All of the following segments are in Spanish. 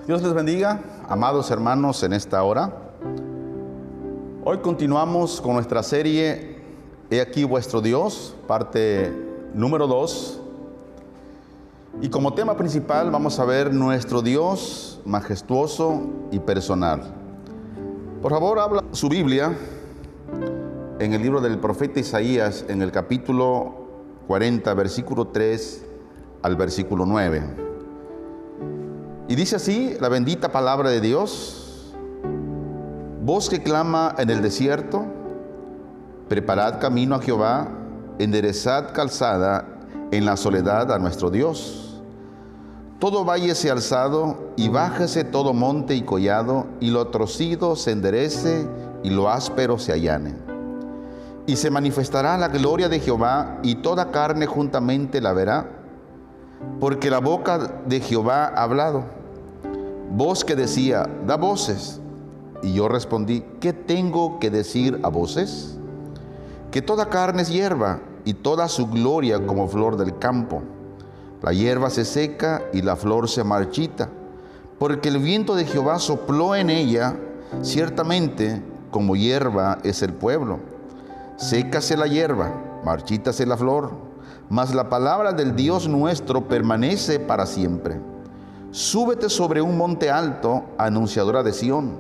Dios les bendiga, amados hermanos, en esta hora. Hoy continuamos con nuestra serie He aquí vuestro Dios, parte número 2. Y como tema principal vamos a ver nuestro Dios majestuoso y personal. Por favor, abra su Biblia en el libro del profeta Isaías, en el capítulo 40, versículo 3 al versículo 9. Y dice así la bendita palabra de Dios: voz que clama en el desierto, preparad camino a Jehová, enderezad calzada en la soledad a nuestro Dios. Todo valle sea alzado, y bájese todo monte y collado, y lo torcido se enderece, y lo áspero se allane. Y se manifestará la gloria de Jehová, y toda carne juntamente la verá, porque la boca de Jehová ha hablado. Voz que decía, da voces. Y yo respondí, ¿qué tengo que decir a voces? Que toda carne es hierba, y toda su gloria como flor del campo. La hierba se seca y la flor se marchita, porque el viento de Jehová sopló en ella. Ciertamente, como hierba es el pueblo. Sécase la hierba, marchítase la flor, mas la palabra del Dios nuestro permanece para siempre. Súbete sobre un monte alto, anunciadora de Sión.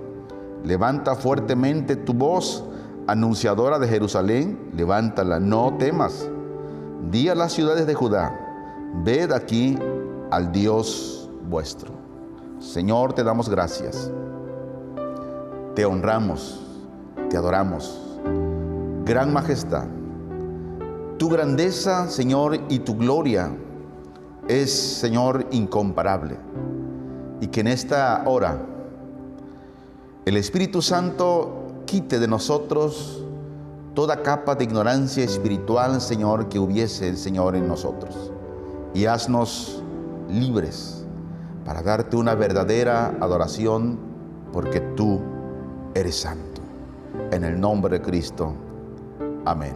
Levanta fuertemente tu voz, anunciadora de Jerusalén, levántala, no temas. Di a las ciudades de Judá, ved aquí al Dios vuestro. Señor, te damos gracias. Te honramos, te adoramos. Gran majestad. Tu grandeza, Señor, y tu gloria es, Señor, incomparable. Y que en esta hora el Espíritu Santo quite de nosotros toda capa de ignorancia espiritual, Señor, que hubiese, Señor, en nosotros. Y haznos libres para darte una verdadera adoración, porque tú eres santo. En el nombre de Cristo. Amén.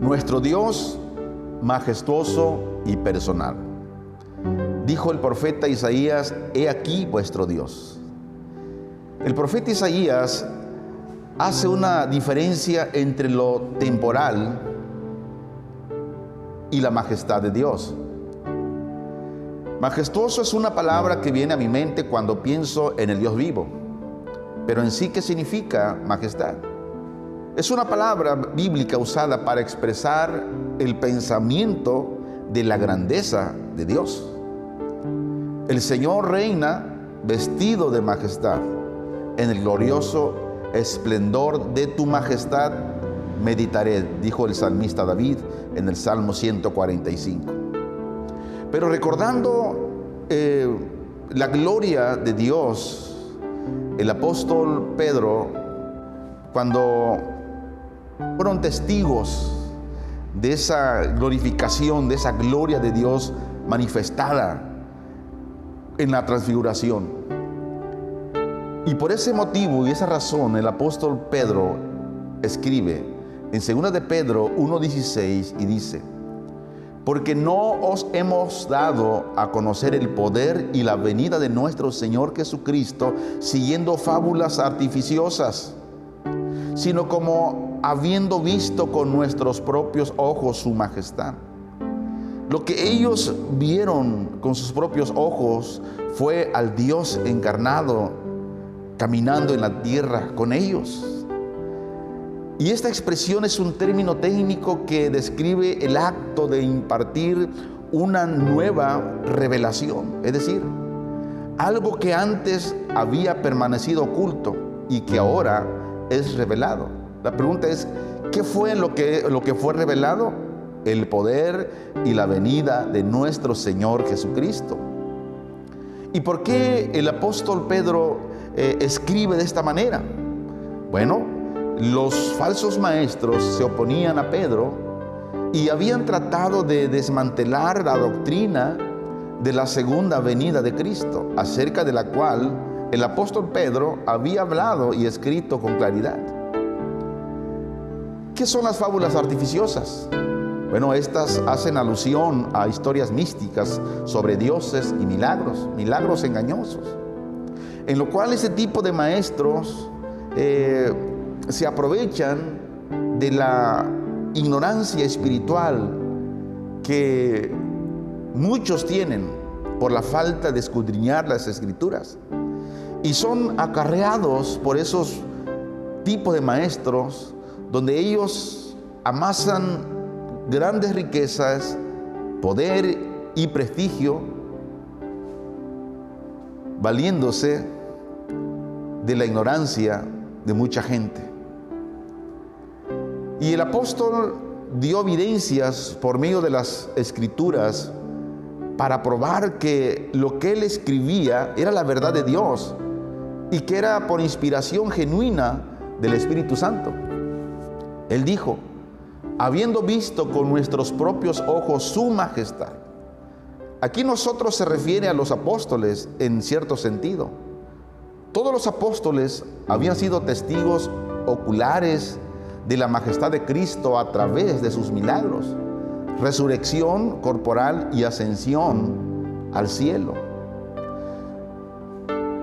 Nuestro Dios majestuoso y personal. Dijo el profeta Isaías, he aquí vuestro Dios. El profeta Isaías hace una diferencia entre lo temporal y la majestad de Dios. Majestuoso es una palabra que viene a mi mente cuando pienso en el Dios vivo. Pero en sí, ¿qué significa majestad? Es una palabra bíblica usada para expresar el pensamiento de la grandeza de Dios. El Señor reina vestido de majestad. En el glorioso esplendor de tu majestad meditaré, dijo el salmista David en el Salmo 145. Pero recordando la gloria de Dios, el apóstol Pedro, cuando fueron testigos de esa glorificación, de esa gloria de Dios manifestada en la transfiguración. Y por ese motivo y esa razón, el apóstol Pedro escribe en 2 de Pedro 1:16 y dice: porque no os hemos dado a conocer el poder y la venida de nuestro Señor Jesucristo siguiendo fábulas artificiosas, sino como habiendo visto con nuestros propios ojos su majestad. Lo que ellos vieron con sus propios ojos fue al Dios encarnado caminando en la tierra con ellos. Y esta expresión es un término técnico que describe el acto de impartir una nueva revelación, es decir, algo que antes había permanecido oculto y que ahora es revelado. La pregunta es, ¿qué fue lo que fue revelado? El poder y la venida de nuestro Señor Jesucristo. ¿Y por qué el apóstol Pedro escribe de esta manera? Bueno, los falsos maestros se oponían a Pedro y habían tratado de desmantelar la doctrina de la segunda venida de Cristo, acerca de la cual el apóstol Pedro había hablado y escrito con claridad. ¿Qué son las fábulas artificiosas? Bueno, estas hacen alusión a historias místicas sobre dioses y milagros engañosos, en lo cual ese tipo de maestros se aprovechan de la ignorancia espiritual que muchos tienen por la falta de escudriñar las Escrituras, y son acarreados por esos tipos de maestros donde ellos amasan grandes riquezas, poder y prestigio, valiéndose de la ignorancia de mucha gente. Y el apóstol dio evidencias por medio de las Escrituras para probar que lo que él escribía era la verdad de Dios y que era por inspiración genuina del Espíritu Santo. Él dijo: habiendo visto con nuestros propios ojos su majestad. Aquí nosotros se refiere a los apóstoles en cierto sentido. Todos los apóstoles habían sido testigos oculares de la majestad de Cristo a través de sus milagros, resurrección corporal y ascensión al cielo.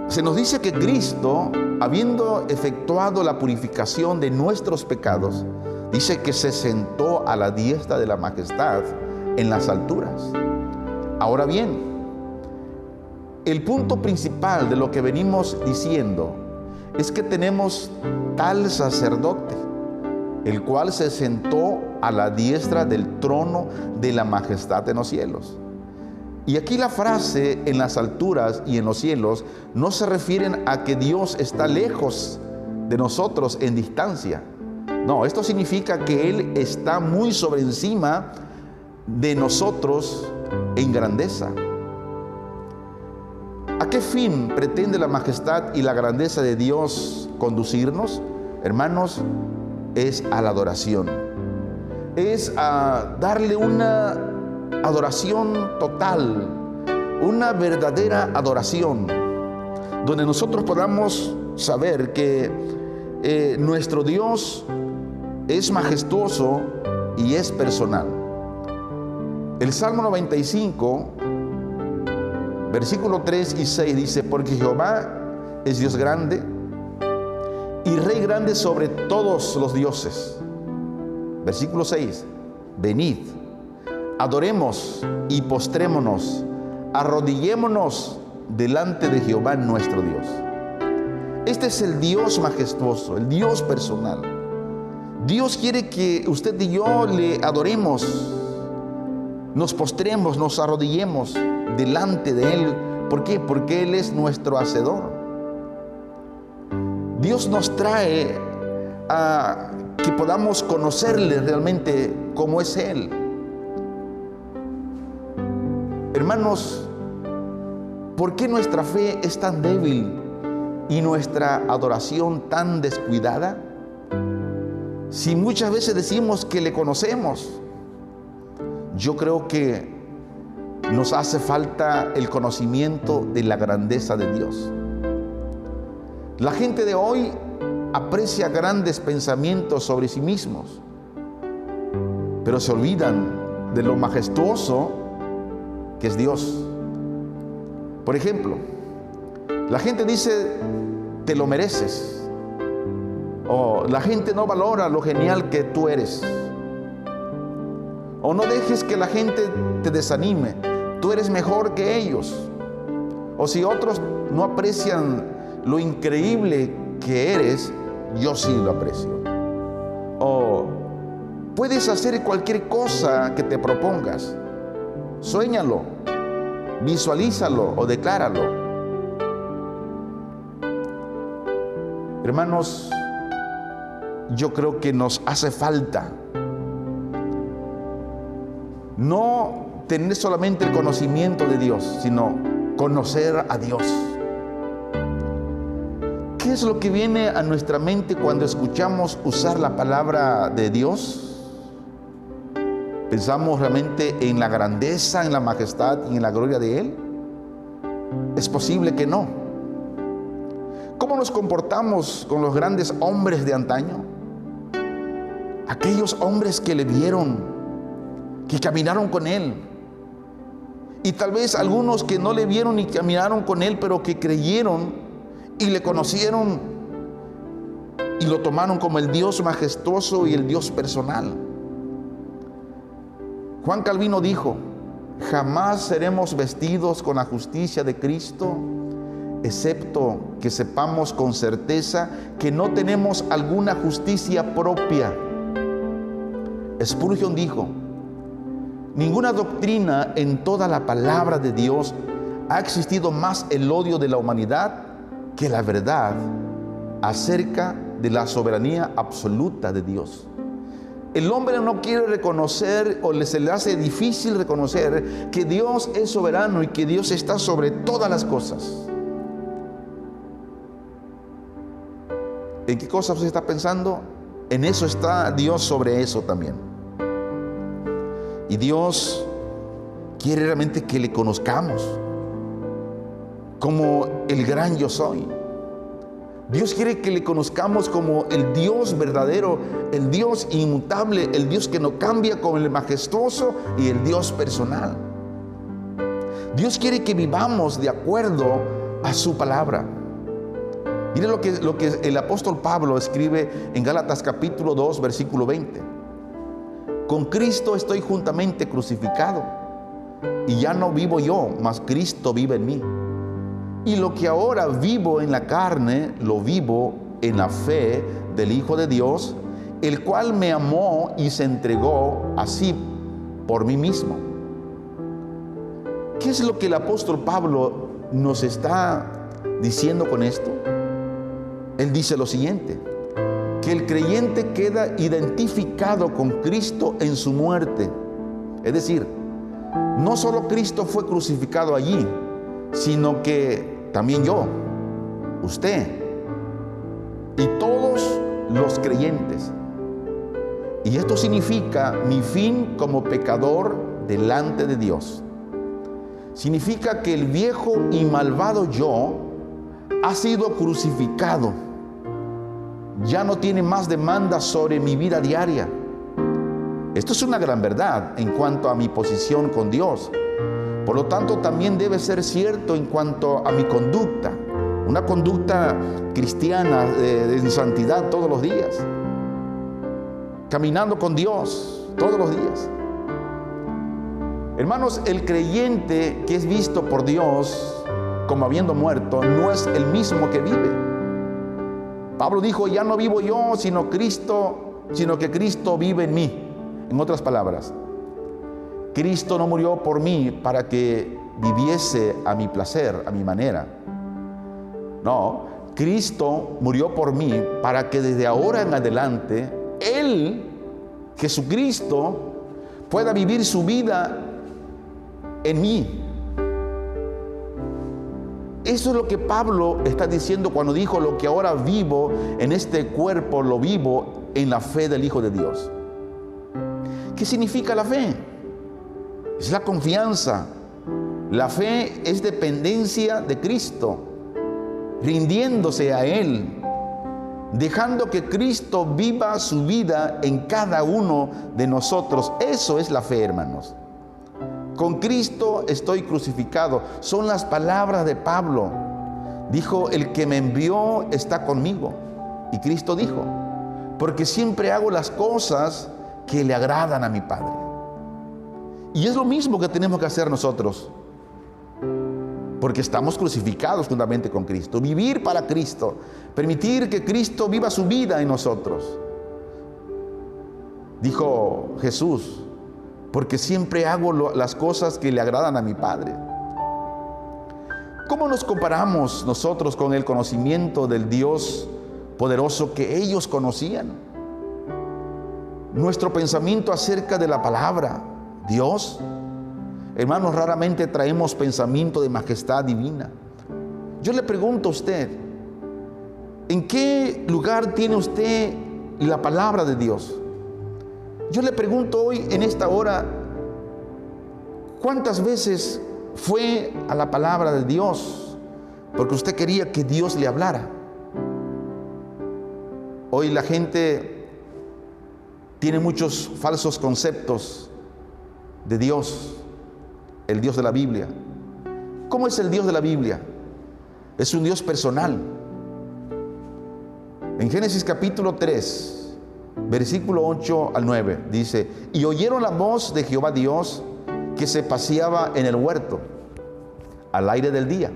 Se nos dice que Cristo, habiendo efectuado la purificación de nuestros pecados, dice que se sentó a la diestra de la majestad en las alturas. Ahora bien, el punto principal de lo que venimos diciendo es que tenemos tal sacerdote, el cual se sentó a la diestra del trono de la majestad en los cielos. Y aquí la frase en las alturas y en los cielos no se refieren a que Dios está lejos de nosotros en distancia. No, esto significa que Él está muy sobre encima de nosotros en grandeza. ¿A qué fin pretende la majestad y la grandeza de Dios conducirnos? Hermanos, es a la adoración. Es a darle una adoración total, una verdadera adoración, donde nosotros podamos saber que nuestro Dios es majestuoso y es personal. El Salmo 95, versículo 3 y 6 dice: porque Jehová es Dios grande y Rey grande sobre todos los dioses. Versículo 6: venid, adoremos y postrémonos, arrodillémonos delante de Jehová nuestro Dios. Este es el Dios majestuoso, el Dios personal. Dios quiere que usted y yo le adoremos, nos postremos, nos arrodillemos delante de Él. ¿Por qué? Porque Él es nuestro hacedor. Dios nos trae a que podamos conocerle realmente como es Él. Hermanos, ¿por qué nuestra fe es tan débil y nuestra adoración tan descuidada? Si muchas veces decimos que le conocemos, yo creo que nos hace falta el conocimiento de la grandeza de Dios. La gente de hoy aprecia grandes pensamientos sobre sí mismos, pero se olvidan de lo majestuoso que es Dios. Por ejemplo, la gente dice: te lo mereces, o la gente no valora lo genial que tú eres, o no dejes que la gente te desanime, tú eres mejor que ellos. O si otros no aprecian lo increíble que eres, yo sí lo aprecio. O puedes hacer cualquier cosa que te propongas, suéñalo, visualízalo o decláralo. Hermanos, yo creo que nos hace falta no tener solamente el conocimiento de Dios, sino conocer a Dios. ¿Qué es lo que viene a nuestra mente cuando escuchamos usar la palabra de Dios? ¿Pensamos realmente en la grandeza, en la majestad y en la gloria de Él? Es posible que no. ¿Cómo nos comportamos con los grandes hombres de antaño? Aquellos hombres que le vieron que caminaron con Él. Y tal vez algunos que no le vieron ni caminaron con Él, pero que creyeron y le conocieron y lo tomaron como el Dios majestuoso y el Dios personal. Juan Calvino dijo: jamás seremos vestidos con la justicia de Cristo, excepto que sepamos con certeza que no tenemos alguna justicia propia. Spurgeon dijo: ninguna doctrina en toda la palabra de Dios ha existido más el odio de la humanidad que la verdad acerca de la soberanía absoluta de Dios. El hombre no quiere reconocer, o se le hace difícil reconocer, que Dios es soberano y que Dios está sobre todas las cosas. ¿En qué cosas usted está pensando? En eso está Dios, sobre eso también. Y Dios quiere realmente que le conozcamos como el gran yo soy. Dios quiere que le conozcamos como el Dios verdadero, el Dios inmutable, el Dios que no cambia, como el majestuoso y el Dios personal. Dios quiere que vivamos de acuerdo a su palabra. Mire lo que el apóstol Pablo escribe en Gálatas capítulo 2, versículo 20. Con Cristo estoy juntamente crucificado, y ya no vivo yo, mas Cristo vive en mí. Y lo que ahora vivo en la carne, lo vivo en la fe del Hijo de Dios, el cual me amó y se entregó así por mí mismo. ¿Qué es lo que el apóstol Pablo nos está diciendo con esto? Él dice lo siguiente: que el creyente queda identificado con Cristo en su muerte. Es decir, no solo Cristo fue crucificado allí, sino que también yo, usted y todos los creyentes. Y esto significa mi fin como pecador delante de Dios. Significa que el viejo y malvado yo ha sido crucificado. Ya no tiene más demanda sobre mi vida diaria. Esto es una gran verdad en cuanto a mi posición con Dios. Por lo tanto, también debe ser cierto en cuanto a mi conducta. Una conducta cristiana en santidad todos los días. Caminando con Dios todos los días. Hermanos, el creyente que es visto por Dios como habiendo muerto no es el mismo que vive. Pablo dijo: ya no vivo yo, sino que Cristo vive en mí. En otras palabras, Cristo no murió por mí para que viviese a mi placer, a mi manera. No, Cristo murió por mí para que desde ahora en adelante Él, Jesucristo, pueda vivir su vida en mí. Eso es lo que Pablo está diciendo cuando dijo: lo que ahora vivo en este cuerpo, lo vivo en la fe del Hijo de Dios. ¿Qué significa la fe? Es la confianza. La fe es dependencia de Cristo, rindiéndose a Él, dejando que Cristo viva su vida en cada uno de nosotros. Eso es la fe, hermanos. Con Cristo estoy crucificado. Son las palabras de Pablo. Dijo: el que me envió está conmigo. Y Cristo dijo: porque siempre hago las cosas que le agradan a mi Padre. Y es lo mismo que tenemos que hacer nosotros, porque estamos crucificados juntamente con Cristo. Vivir para Cristo, permitir que Cristo viva su vida en nosotros. Dijo Jesús: porque siempre hago las cosas que le agradan a mi Padre. ¿Cómo nos comparamos nosotros con el conocimiento del Dios poderoso que ellos conocían? Nuestro pensamiento acerca de la palabra Dios, hermanos, raramente traemos pensamiento de majestad divina. Yo le pregunto a usted: ¿en qué lugar tiene usted la palabra de Dios? Yo le pregunto hoy, en esta hora, ¿cuántas veces fue a la palabra de Dios porque usted quería que Dios le hablara? Hoy la gente tiene muchos falsos conceptos de Dios, el Dios de la Biblia. ¿Cómo es el Dios de la Biblia? Es un Dios personal. En Génesis capítulo 3, versículo 8 al 9, dice: y oyeron la voz de Jehová Dios que se paseaba en el huerto al aire del día.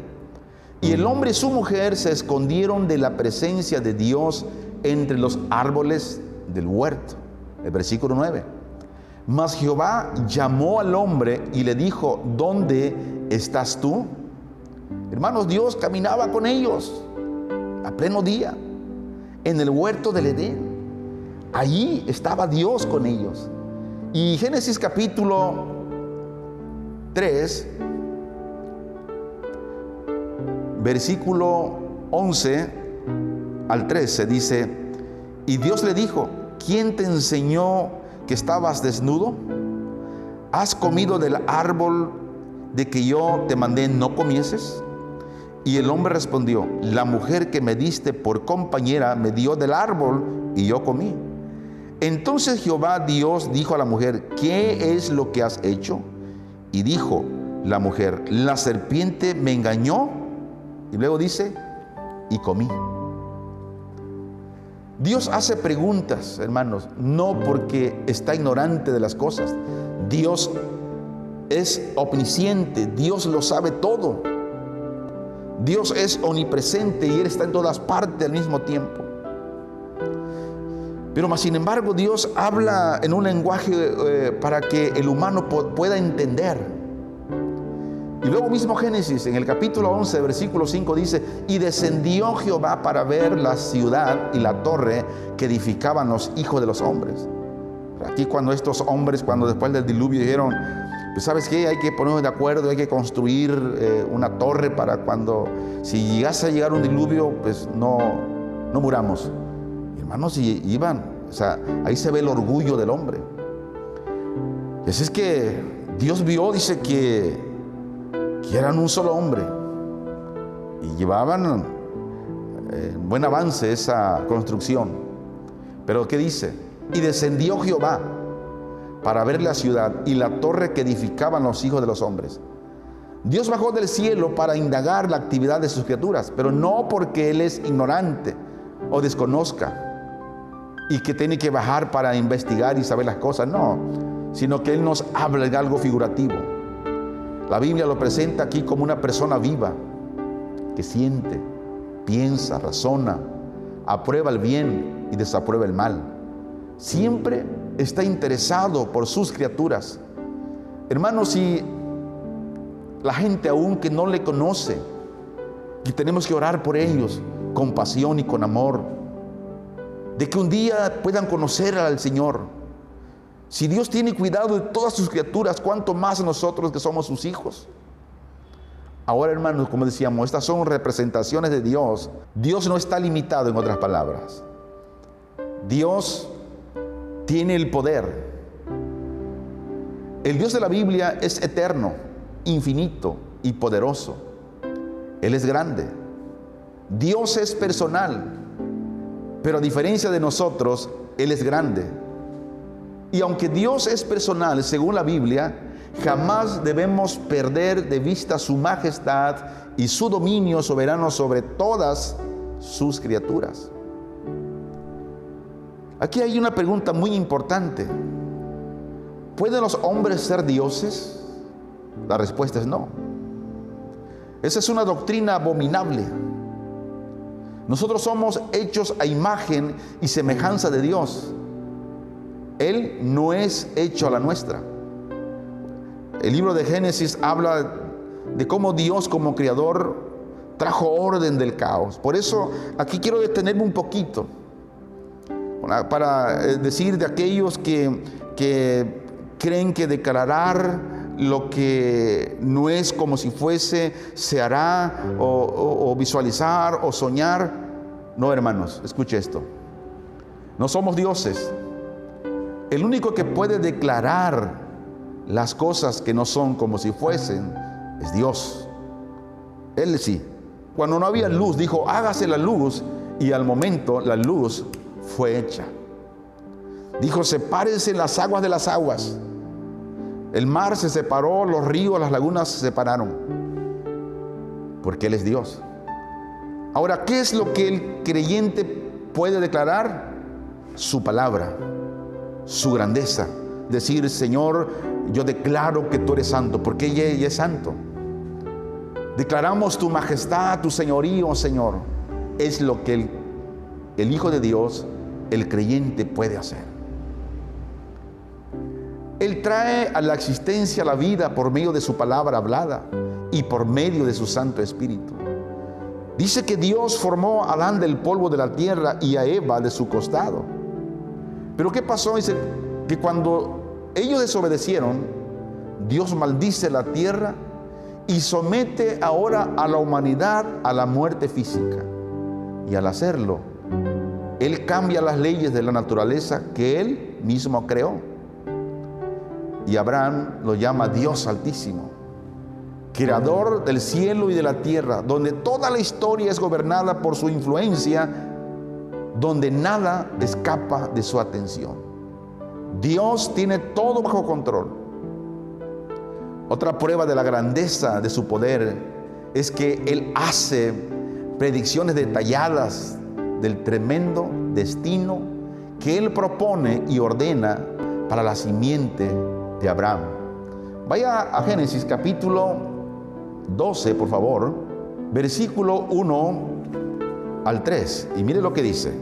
Y el hombre y su mujer se escondieron de la presencia de Dios entre los árboles del huerto. El versículo 9. Mas Jehová llamó al hombre y le dijo: ¿dónde estás tú? Hermanos, Dios caminaba con ellos a pleno día en el huerto del Edén. Allí estaba Dios con ellos. Y Génesis capítulo 3, versículo 11 al 13 dice: y Dios le dijo: ¿quién te enseñó que estabas desnudo? ¿Has comido del árbol de que yo te mandé no comieses? Y el hombre respondió: la mujer que me diste por compañera me dio del árbol y yo comí. Entonces Jehová Dios dijo a la mujer: ¿qué es lo que has hecho? Y dijo la mujer: la serpiente me engañó. Y luego dice: y comí. Dios hace preguntas, hermanos, no porque está ignorante de las cosas. Dios es omnisciente, Dios lo sabe todo. Dios es omnipresente y Él está en todas partes al mismo tiempo. Pero sin embargo, Dios habla en un lenguaje para que el humano pueda entender. Y luego mismo Génesis, en el capítulo 11, versículo 5 dice: y descendió Jehová para ver la ciudad y la torre que edificaban los hijos de los hombres. Aquí cuando estos hombres, cuando después del diluvio dijeron: pues ¿sabes qué? Hay que ponernos de acuerdo, hay que construir una torre para cuando, si llegase a llegar un diluvio, pues no muramos. Hermanos, y iban, o sea, ahí se ve el orgullo del hombre. Y así es que Dios vio, dice que eran un solo hombre y llevaban en buen avance esa construcción. Pero ¿qué dice? Y descendió Jehová para ver la ciudad y la torre que edificaban los hijos de los hombres. Dios bajó del cielo para indagar la actividad de sus criaturas, pero no porque Él es ignorante o desconozca y que tiene que bajar para investigar y saber las cosas, no, sino que Él nos habla de algo figurativo. La Biblia lo presenta aquí como una persona viva que siente, piensa, razona, aprueba el bien y desaprueba el mal. Siempre está interesado por sus criaturas. Hermanos, si la gente aún que no le conoce, y tenemos que orar por ellos con pasión y con amor, de que un día puedan conocer al Señor. Si Dios tiene cuidado de todas sus criaturas, ¿cuánto más nosotros que somos sus hijos? Ahora, hermanos, como decíamos, estas son representaciones de Dios. Dios no está limitado, en otras palabras. Dios tiene el poder. El Dios de la Biblia es eterno, infinito y poderoso. Él es grande. Dios es personal, pero a diferencia de nosotros, Él es grande. Y aunque Dios es personal, según la Biblia, jamás debemos perder de vista su majestad y su dominio soberano sobre todas sus criaturas. Aquí hay una pregunta muy importante. ¿Pueden los hombres ser dioses? La respuesta es no. Esa es una doctrina abominable. Nosotros somos hechos a imagen y semejanza de Dios. Él no es hecho a la nuestra. El libro de Génesis habla de cómo Dios como creador trajo orden del caos. Por eso aquí quiero detenerme un poquito para decir de aquellos que creen que declarar lo que no es como si fuese, se hará, o visualizar o soñar. No, hermanos, escuche esto. No somos dioses. El único que puede declarar las cosas que no son como si fuesen es Dios. Él sí. Cuando no había luz, dijo: hágase la luz, y al momento la luz fue hecha. Dijo: sepárense las aguas de las aguas. El mar se separó, los ríos, las lagunas se separaron, porque Él es Dios. Ahora, ¿qué es lo que el creyente puede declarar? Su palabra, su grandeza. Decir: Señor, yo declaro que tú eres santo, porque ella es santo. Declaramos tu majestad, tu señorío, Señor. Es lo que el Hijo de Dios, el creyente, puede hacer. Él trae a la existencia la vida por medio de su palabra hablada y por medio de su Santo Espíritu. Dice que Dios formó a Adán del polvo de la tierra y a Eva de su costado. Pero ¿qué pasó? Dice que cuando ellos desobedecieron, Dios maldice la tierra y somete ahora a la humanidad a la muerte física. Y al hacerlo, Él cambia las leyes de la naturaleza que Él mismo creó. Y Abraham lo llama Dios Altísimo, creador del cielo y de la tierra, donde toda la historia es gobernada por su influencia, donde nada escapa de su atención. Dios tiene todo bajo control. Otra prueba de la grandeza de su poder es que Él hace predicciones detalladas del tremendo destino que Él propone y ordena para la simiente de Abraham. Vaya a Génesis capítulo 12, por favor, versículo 1 al 3, y mire lo que dice.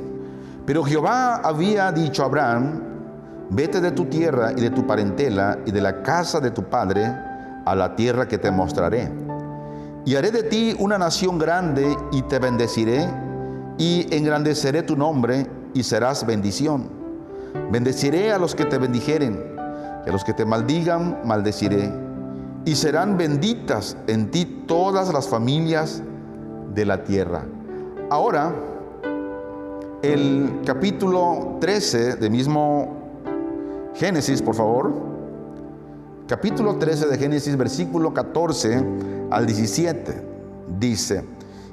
Pero Jehová había dicho a Abraham: vete de tu tierra y de tu parentela y de la casa de tu padre a la tierra que te mostraré. Y haré de ti una nación grande y te bendeciré y engrandeceré tu nombre y serás bendición. Bendeciré a los que te bendijeren y a los que te maldigan maldeciré. Y serán benditas en ti todas las familias de la tierra. Ahora, el capítulo 13 del mismo Génesis, por favor. Capítulo 13 de Génesis, versículo 14 al 17, dice: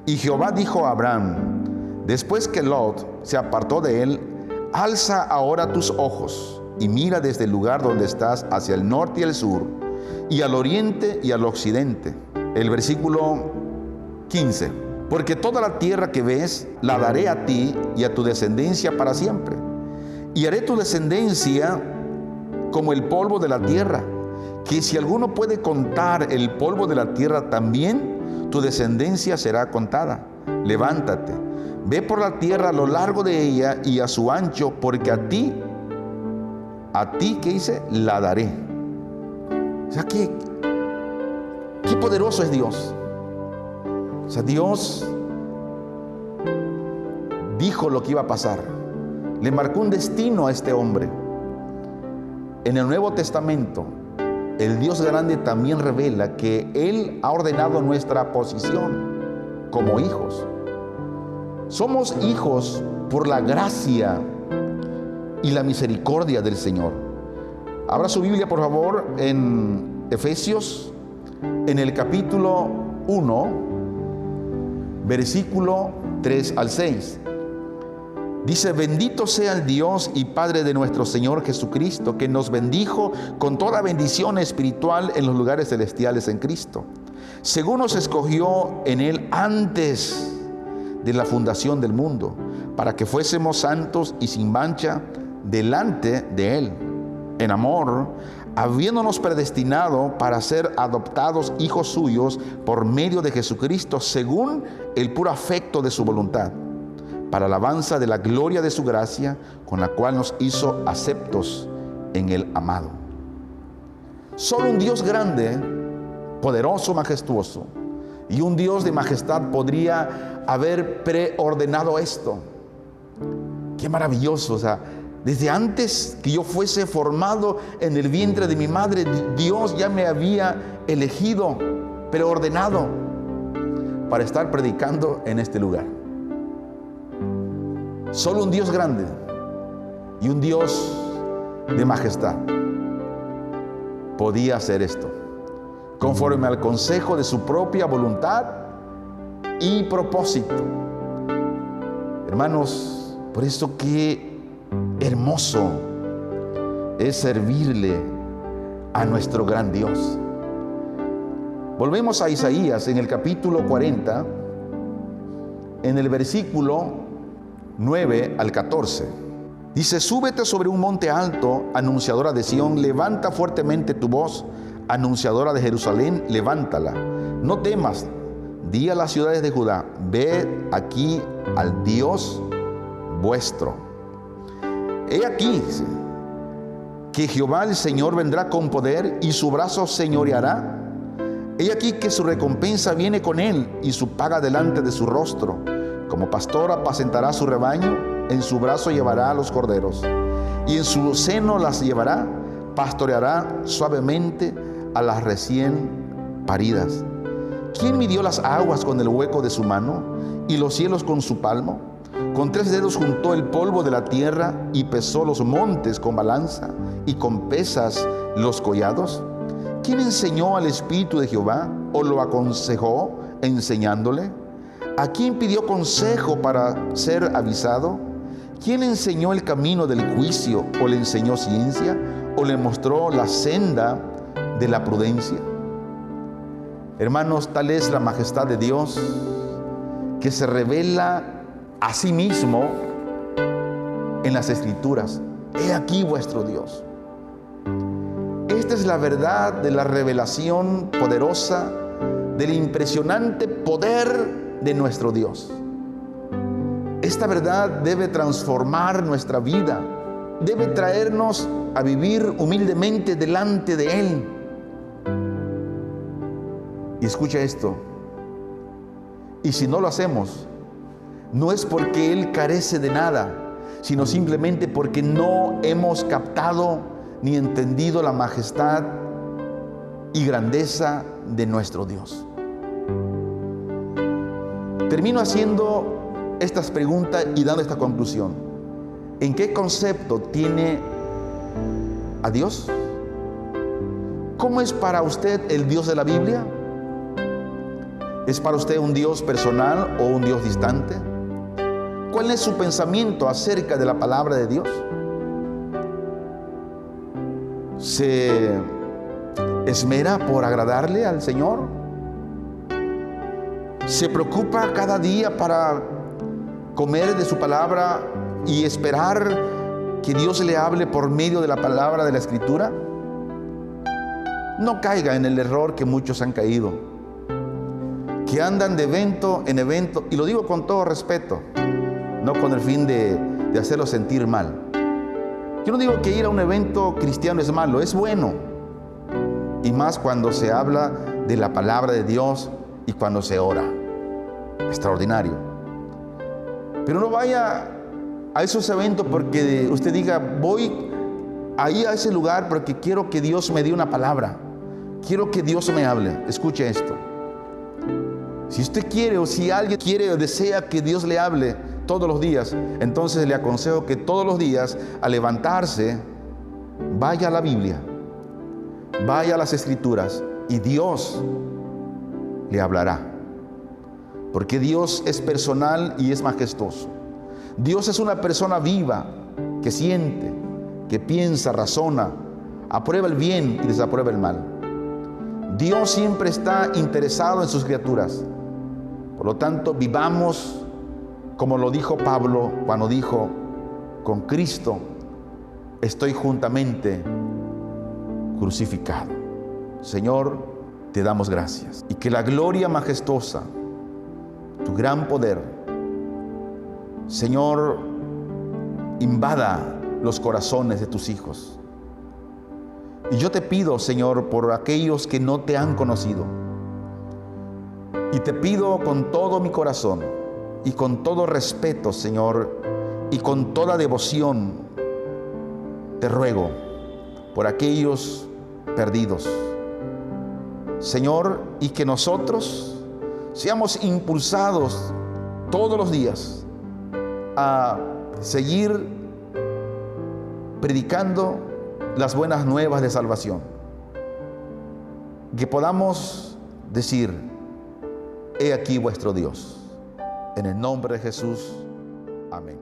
y Jehová dijo a Abraham, después que Lot se apartó de él: alza ahora tus ojos y mira desde el lugar donde estás hacia el norte y el sur, y al oriente y al occidente. El versículo 15: porque toda la tierra que ves la daré a ti y a tu descendencia para siempre, y haré tu descendencia como el polvo de la tierra, que si alguno puede contar el polvo de la tierra, también tu descendencia será contada. Levántate, ve por la tierra a lo largo de ella y a su ancho, porque a ti, ¿qué dice? La daré. O sea, qué poderoso es Dios. O sea, Dios dijo lo que iba a pasar. Le marcó un destino a este hombre. En el Nuevo Testamento, el Dios grande también revela que Él ha ordenado nuestra posición como hijos. Somos hijos por la gracia y la misericordia del Señor. Abra su Biblia, por favor, en Efesios, en el capítulo 1, versículo 3 al 6. Dice: bendito sea el Dios y Padre de nuestro Señor Jesucristo, que nos bendijo con toda bendición espiritual en los lugares celestiales en Cristo, según nos escogió en Él antes de la fundación del mundo, para que fuésemos santos y sin mancha delante de Él, en amor, habiéndonos predestinado para ser adoptados hijos suyos por medio de Jesucristo, según el puro afecto de su voluntad, para alabanza de la gloria de su gracia, con la cual nos hizo aceptos en el amado. Solo un Dios grande, poderoso, majestuoso, y un Dios de majestad podría haber preordenado esto. Qué maravilloso. O sea, desde antes que yo fuese formado en el vientre de mi madre, Dios ya me había elegido, preordenado para estar predicando en este lugar. Solo un Dios grande y un Dios de majestad podía hacer esto, conforme al consejo de su propia voluntad y propósito. Hermanos, por eso qué hermoso es servirle a nuestro gran Dios. Volvemos a Isaías en el capítulo 40, en el versículo 9 al 14. Dice: súbete sobre un monte alto, anunciadora de Sión, levanta fuertemente tu voz, anunciadora de Jerusalén, levántala. No temas, di a las ciudades de Judá: ved aquí al Dios vuestro. He aquí que Jehová el Señor vendrá con poder y su brazo señoreará. He aquí que su recompensa viene con él y su paga delante de su rostro. Como pastor apacentará su rebaño, en su brazo llevará a los corderos y en su seno las llevará, pastoreará suavemente a las recién paridas. ¿Quién midió las aguas con el hueco de su mano y los cielos con su palmo? Con 3 dedos juntó el polvo de la tierra y pesó los montes con balanza y con pesas los collados. ¿Quién enseñó al Espíritu de Jehová o lo aconsejó enseñándole? ¿A quién pidió consejo para ser avisado? ¿Quién le enseñó el camino del juicio o le enseñó ciencia o le mostró la senda de la prudencia? Hermanos, tal es la majestad de Dios, que se revela a sí mismo en las Escrituras. He aquí vuestro Dios. Esta es la verdad de la revelación poderosa del impresionante poder de nuestro Dios. Esta verdad debe transformar nuestra vida, debe traernos a vivir humildemente delante de Él. Y escucha esto: y si no lo hacemos, no es porque Él carece de nada, sino simplemente porque no hemos captado ni entendido la majestad y grandeza de nuestro Dios. Termino haciendo estas preguntas y dando esta conclusión. ¿En qué concepto tiene a Dios? ¿Cómo es para usted el Dios de la Biblia? ¿Es para usted un Dios personal o un Dios distante? ¿Cuál es su pensamiento acerca de la palabra de Dios? ¿Se esmera por agradarle al Señor? ¿Se preocupa cada día para comer de su palabra y esperar que Dios le hable por medio de la palabra de la Escritura? No caiga en el error que muchos han caído, que andan de evento en evento, y lo digo con todo respeto, no con el fin de hacerlo sentir mal. Yo no digo que ir a un evento cristiano es malo, es bueno, y más cuando se habla de la palabra de Dios y cuando se ora. Extraordinario. Pero no vaya a esos eventos porque usted diga: voy ahí a ese lugar porque quiero que Dios me dé una palabra, quiero que Dios me hable. Escuche esto: si usted quiere, o si alguien quiere o desea que Dios le hable todos los días, entonces le aconsejo que todos los días, al levantarse, vaya a la Biblia, vaya a las Escrituras, y Dios le hablará. Porque Dios es personal y es majestuoso. Dios es una persona viva, que siente, que piensa, razona, aprueba el bien y desaprueba el mal. Dios siempre está interesado en sus criaturas. Por lo tanto, vivamos como lo dijo Pablo cuando dijo: con Cristo estoy juntamente crucificado. Señor, te damos gracias, y que la gloria majestuosa, tu gran poder, Señor, invada los corazones de tus hijos. Y yo te pido, Señor, por aquellos que no te han conocido, y te pido con todo mi corazón y con todo respeto, Señor, y con toda devoción, te ruego por aquellos perdidos, Señor, y que nosotros seamos impulsados todos los días a seguir predicando las buenas nuevas de salvación. Que podamos decir: he aquí vuestro Dios. En el nombre de Jesús. Amén.